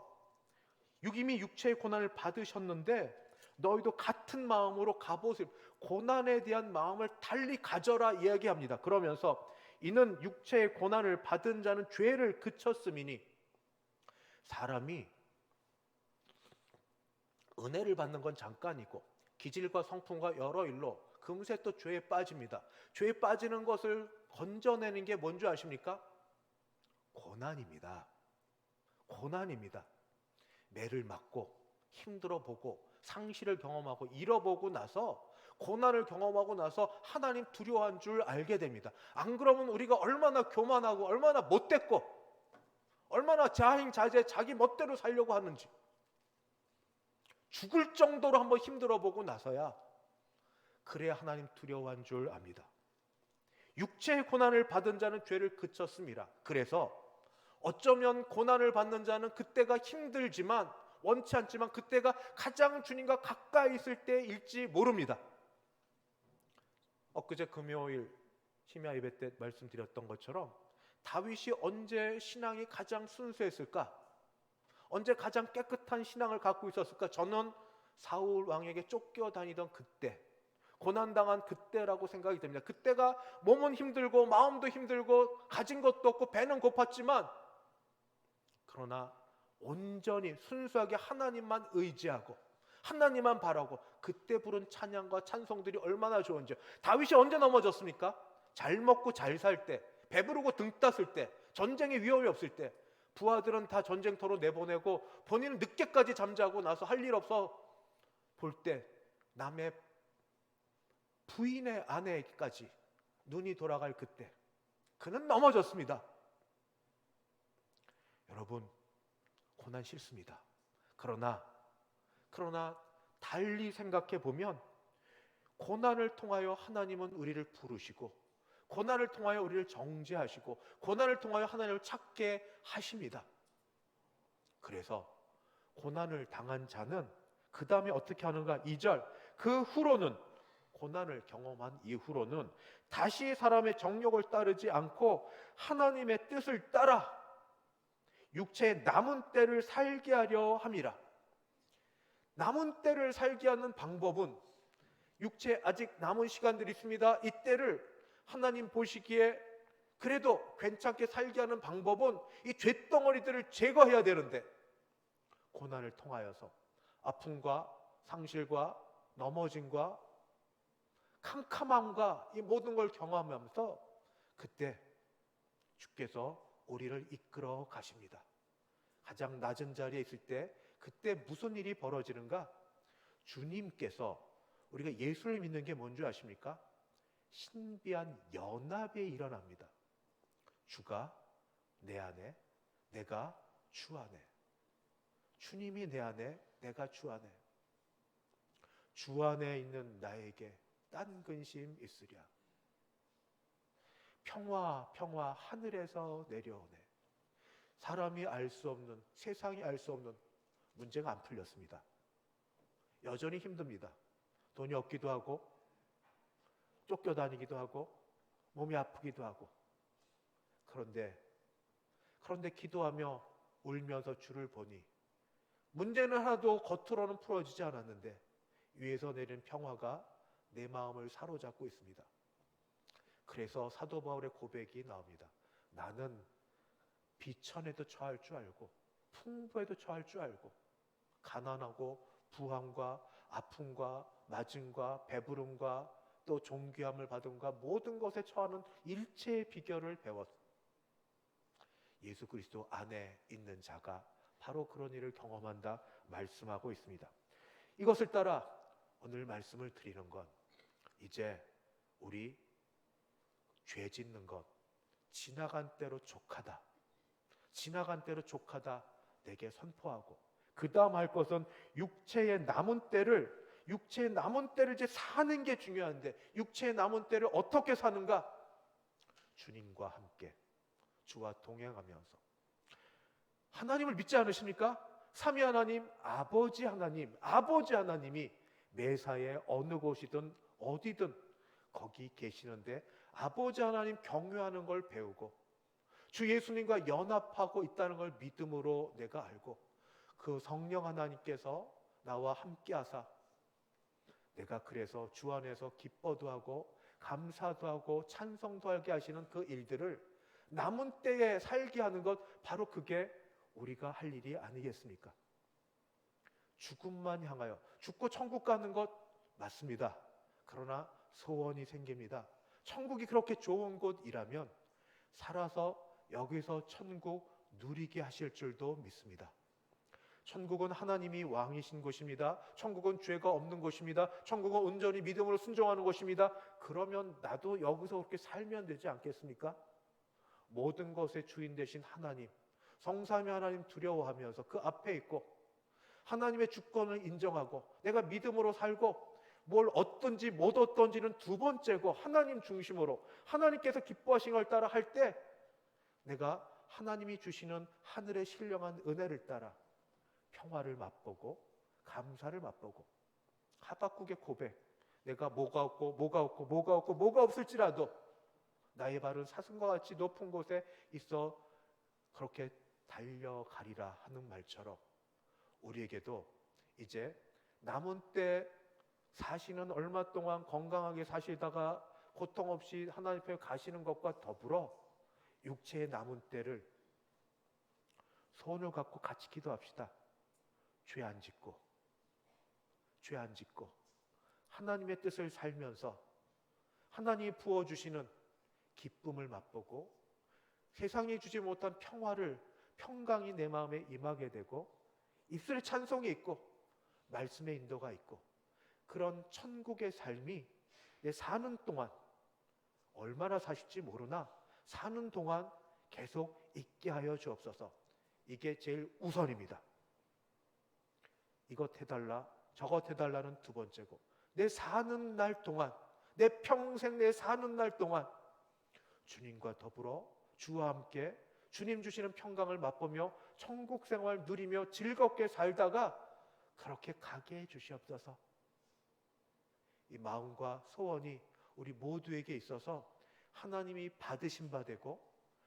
이미 육체의 고난을 받으셨는데 너희도 같은 마음으로 갑옷을, 고난에 대한 마음을 달리 가져라 이야기합니다. 그러면서 이는 육체의 고난을 받은 자는 죄를 그쳤음이니, 사람이 은혜를 받는 건 잠깐이고 기질과 성품과 여러 일로 금세 또 죄에 빠집니다. 죄에 빠지는 것을 건져내는 게 뭔지 아십니까? 고난입니다. 고난입니다. 매를 맞고 힘들어 보고 상실을 경험하고 잃어보고 나서, 고난을 경험하고 나서 하나님 두려워한 줄 알게 됩니다. 안 그러면 우리가 얼마나 교만하고 얼마나 못됐고 얼마나 자행자재 자기 멋대로 살려고 하는지, 죽을 정도로 한번 힘들어 보고 나서야 그래야 하나님 두려워한 줄 압니다. 육체의 고난을 받은 자는 죄를 그쳤습니다. 그래서 어쩌면 고난을 받는 자는 그때가 힘들지만, 원치 않지만 그때가 가장 주님과 가까이 있을 때일지 모릅니다. 엊그제 금요일 심야 예배 때 말씀드렸던 것처럼 다윗이 언제 신앙이 가장 순수했을까? 언제 가장 깨끗한 신앙을 갖고 있었을까? 저는 사울 왕에게 쫓겨다니던 그때, 고난당한 그때라고 생각이 됩니다. 그때가 몸은 힘들고 마음도 힘들고 가진 것도 없고 배는 고팠지만, 그러나 온전히 순수하게 하나님만 의지하고 하나님만 바라고 그때 부른 찬양과 찬송들이 얼마나 좋은지. 다윗이 언제 넘어졌습니까? 잘 먹고 잘 살 때, 배부르고 등 땄을 때, 전쟁에 위험이 없을 때. 부하들은 다 전쟁터로 내보내고 본인은 늦게까지 잠자고 나서 할 일 없어 볼 때, 남의 부인의 아내에게까지 눈이 돌아갈 그때 그는 넘어졌습니다. 여러분, 고난 싫습니다. 그러나 달리 생각해 보면, 고난을 통하여 하나님은 우리를 부르시고, 고난을 통하여 우리를 정죄하시고, 고난을 통하여 하나님을 찾게 하십니다. 그래서 고난을 당한 자는 그 다음에 어떻게 하는가? 2절, 그 후로는, 고난을 경험한 이후로는 다시 사람의 정욕을 따르지 않고 하나님의 뜻을 따라 육체의 남은 때를 살게 하려 함이라. 남은 때를 살게 하는 방법은, 육체에 아직 남은 시간들이 있습니다. 이 때를 하나님 보시기에 그래도 괜찮게 살게 하는 방법은 이 죄덩어리들을 제거해야 되는데, 고난을 통하여서 아픔과 상실과 넘어짐과 캄캄함과 이 모든 걸 경험하면서 그때 주께서 우리를 이끌어 가십니다. 가장 낮은 자리에 있을 때 그때 무슨 일이 벌어지는가? 주님께서, 우리가 예수를 믿는 게 뭔지 아십니까? 신비한 연합이 일어납니다. 주가 내 안에, 내가 주 안에. 주님이 내 안에, 내가 주 안에. 주 안에 있는 나에게 딴 근심 있으랴. 평화 하늘에서 내려오네. 사람이 알 수 없는, 세상이 알 수 없는 문제가 안 풀렸습니다. 여전히 힘듭니다. 돈이 없기도 하고, 쫓겨다니기도 하고, 몸이 아프기도 하고. 그런데 기도하며 울면서 주를 보니 문제는 하나도 겉으로는 풀어지지 않았는데 위에서 내린 평화가 내 마음을 사로잡고 있습니다. 그래서 사도 바울의 고백이 나옵니다. 나는 비천에도 처할 줄 알고 풍부에도 처할 줄 알고, 가난하고 부함과 아픔과 맞음과 배부름과 또 존귀함을 받음과 모든 것에 처하는 일체의 비결을 배웠습니다. 예수 그리스도 안에 있는 자가 바로 그런 일을 경험한다 말씀하고 있습니다. 이것을 따라 오늘 말씀을 드리는 건, 이제 우리 죄 짓는 것 지나간 때로 족하다, 지나간 때로 족하다 내게 선포하고, 그 다음 할 것은 육체의 남은 때를 이제 사는 게 중요한데, 육체의 남은 때를 어떻게 사는가? 주님과 함께, 주와 동행하면서. 하나님을 믿지 않으십니까? 삼위 하나님, 아버지 하나님이 매사에 어느 곳이든 어디든 거기 계시는데, 아버지 하나님 경외하는 걸 배우고 주 예수님과 연합하고 있다는 걸 믿음으로 내가 알고, 그 성령 하나님께서 나와 함께 하사 내가 그래서 주 안에서 기뻐도 하고 감사도 하고 찬송도 하게 하시는 그 일들을 남은 때에 살게 하는 것, 바로 그게 우리가 할 일이 아니겠습니까? 죽음만 향하여, 죽고 천국 가는 것 맞습니다. 그러나 소원이 생깁니다. 천국이 그렇게 좋은 곳이라면 살아서 여기서 천국 누리게 하실 줄도 믿습니다. 천국은 하나님이 왕이신 곳입니다. 천국은 죄가 없는 곳입니다. 천국은 온전히 믿음으로 순종하는 곳입니다. 그러면 나도 여기서 그렇게 살면 되지 않겠습니까? 모든 것의 주인 되신 하나님, 성삼위 하나님 두려워하면서 그 앞에 있고 하나님의 주권을 인정하고 내가 믿음으로 살고 뭘 얻든지 못 얻든지는 두 번째고 하나님 중심으로 하나님께서 기뻐하신 걸 따라 할 때 내가 하나님이 주시는 하늘의 신령한 은혜를 따라 평화를 맛보고 감사를 맛보고 하박국의 고백, 내가 뭐가 없을지라도 나의 발은 사슴과 같이 높은 곳에 있어 그렇게 달려가리라 하는 말처럼 우리에게도 이제 남은 때 사시는 얼마 동안 건강하게 사시다가 고통 없이 하나님 앞에 가시는 것과 더불어 육체의 남은 때를 손을 갖고 같이 기도합시다. 죄 안 짓고 하나님의 뜻을 살면서 하나님이 부어주시는 기쁨을 맛보고 세상이 주지 못한 평강이 내 마음에 임하게 되고 입술에 찬송이 있고 말씀의 인도가 있고 그런 천국의 삶이 내 사는 동안 얼마나 사실지 모르나 사는 동안 계속 있게 하여 주옵소서. 이게 제일 우선입니다. 이것 해달라 저것 해달라는 두 번째고 내 사는 날 동안 내 평생 내 사는 날 동안 주님과 더불어 주와 함께 주님 주시는 평강을 맛보며 천국 생활 누리며 즐겁게 살다가 그렇게 가게 해 주시옵소서. 이 마음과 소원이 우리 모두에게 있어서 하나님이 받으신 바 되고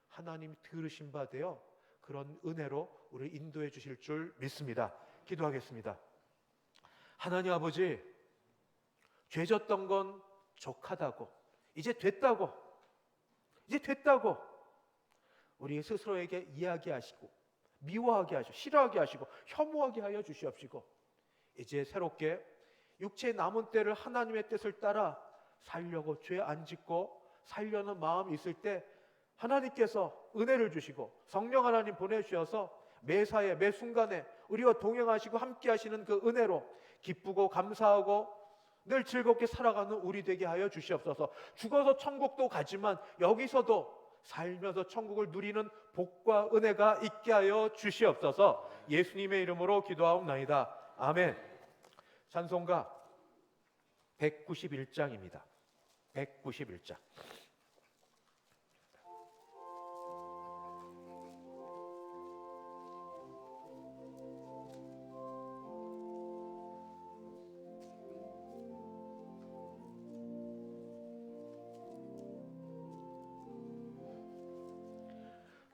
하나님이 들으신 바 되어 그런 은혜로 우리를 인도해 주실 줄 믿습니다. 기도하겠습니다. 하나님 아버지, 죄졌던 건 족하다고 이제 됐다고 우리 스스로에게 이야기하시고 미워하게 하시고 싫어하게 하시고 혐오하게 하여 주시옵시고 이제 새롭게 육체의 남은 때를 하나님의 뜻을 따라 살려고 죄 안 짓고 살려는 마음이 있을 때 하나님께서 은혜를 주시고 성령 하나님 보내주셔서 매사에 매 순간에 우리와 동행하시고 함께 하시는 그 은혜로 기쁘고 감사하고 늘 즐겁게 살아가는 우리 되게 하여 주시옵소서. 죽어서 천국도 가지만 여기서도 살면서 천국을 누리는 복과 은혜가 있게 하여 주시옵소서. 예수님의 이름으로 기도하옵나이다. 아멘. 찬송가 191장입니다. 191장.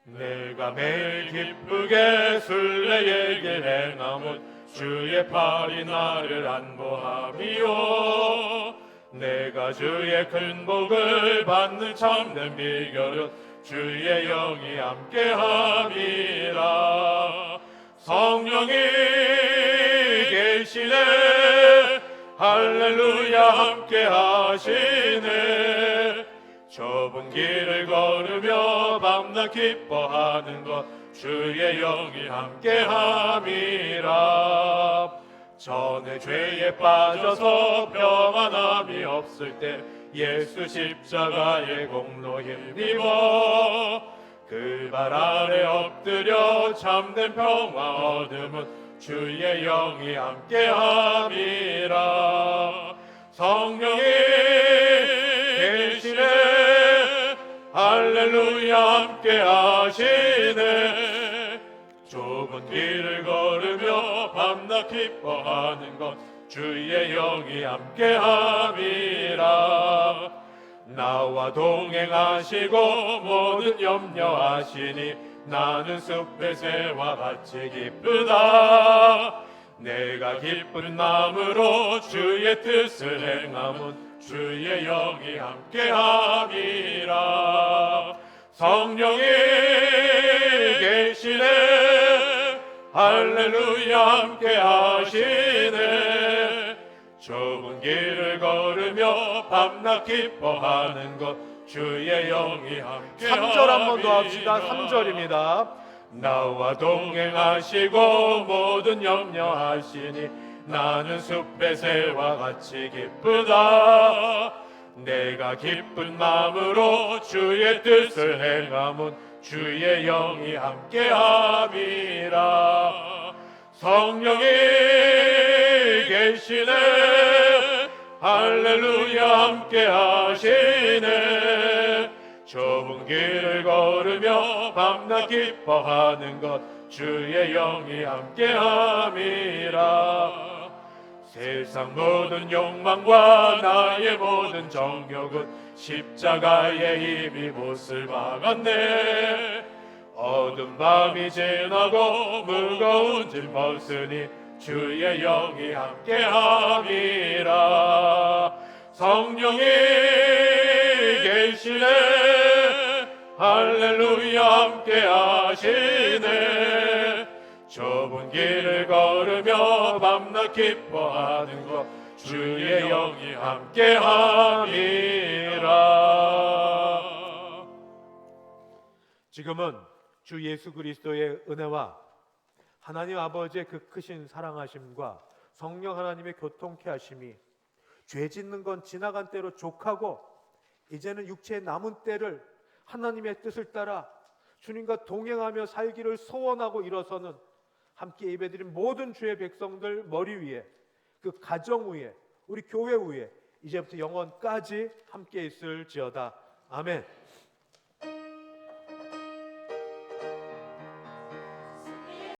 내가 매일 기쁘게 순례에게 행함은 주의 팔이 나를 안보함이요 내가 주의 큰 복을 받는 참된 비결은 주의 영이 함께함이라 성령이 계시네 할렐루야 함께하시네 좁은 길을 걸으며 밤낮 기뻐하는 것 주의 영이 함께함이라 전에 죄에 빠져서 평안함이 없을 때 예수 십자가의 공로 힘입어 그 발 아래 엎드려 참된 평화 얻음은 주의 영이 함께함이라 성령이 계시네 할렐루야 함께하시네 좁은 길을 걸으며 밤낮 기뻐하는 것 주의 영이 함께함이라 나와 동행하시고 모든 염려하시니 나는 숲의 새와 같이 기쁘다 내가 기쁜 마음으로 주의 뜻을 행함은 주의 영이 함께함이라 성령이 계시네 할렐루야 함께하시네 좁은 길을 걸으며 밤낮 기뻐하는 것 주의 영이 함께 3절 한 번 더 합시다. 3절입니다. 나와 동행하시고 모든 염려하시니 나는 숲의 새와 같이 기쁘다. 내가 기쁜 마음으로 주의 뜻을 행함은 주의 영이 함께함이라. 성령이 계시네. 할렐루야 함께하시네. 좁은 길을 걸으며 밤낮 기뻐하는 것 주의 영이 함께함이라. 세상 모든 욕망과 나의 모든 정욕은 십자가의 힘이 못을 막았네. 어두운 밤이 지나고 무거운 짐 벗으니 주의 영이 함께함이라. 성령이 계시네. 할렐루야 함께하시네. 좁은 길을 걸으며 밤낮 기뻐하는 것 주의 영이 함께함이라. 지금은 주 예수 그리스도의 은혜와 하나님 아버지의 그 크신 사랑하심과 성령 하나님의 교통케 하심이 죄 짓는 건 지나간 때로 족하고 이제는 육체의 남은 때를 하나님의 뜻을 따라 주님과 동행하며 살기를 소원하고 일어서는 함께 예배드린 모든 주의 백성들 머리 위에, 그 가정 위에, 우리 교회 위에 이제부터 영원까지 함께 있을지어다. 아멘.